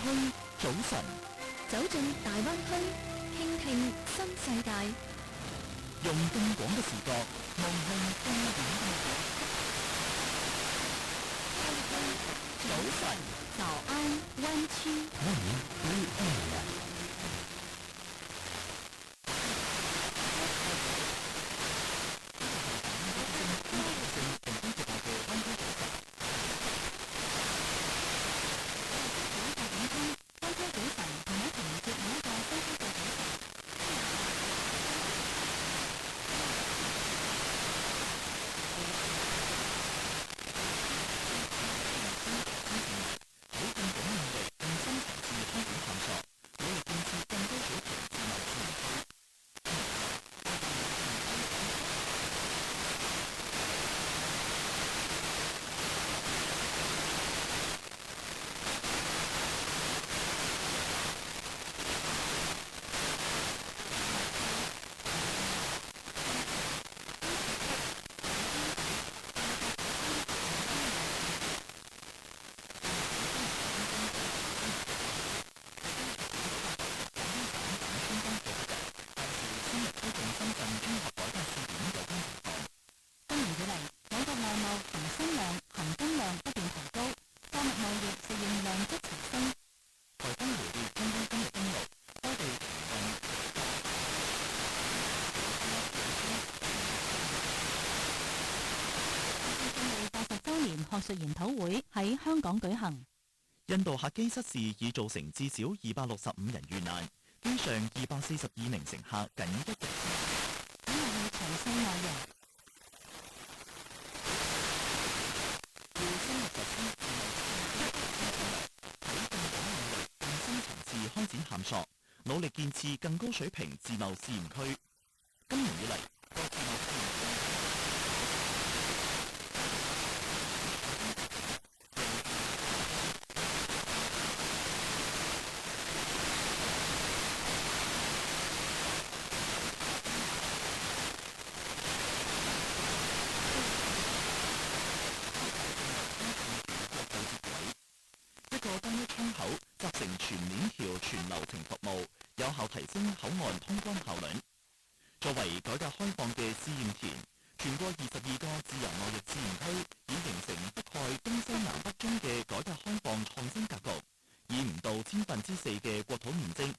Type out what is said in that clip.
墟早晨，走進大灣區，傾聽新世界，用更廣嘅視角望向更遠嘅目標。早晨，早安灣區。歡迎歸岸。學術研討會喺香港舉行。印度客機失事已造成至少265人遇難，機上242名乘客僅一人。咁我哋詳細內容。要深入實施自貿試驗區喺更廣領域、更深層次開展探索，努力建設更高水平自貿試驗區。今年以嚟，各自貿試驗區集成全鏈條全流程服務，有效提升口岸通關效率。作為改革開放嘅試驗田，全國22個自由貿易試驗區已形成北海東西南北中嘅改革開放創新格局，以唔到4%嘅國土面積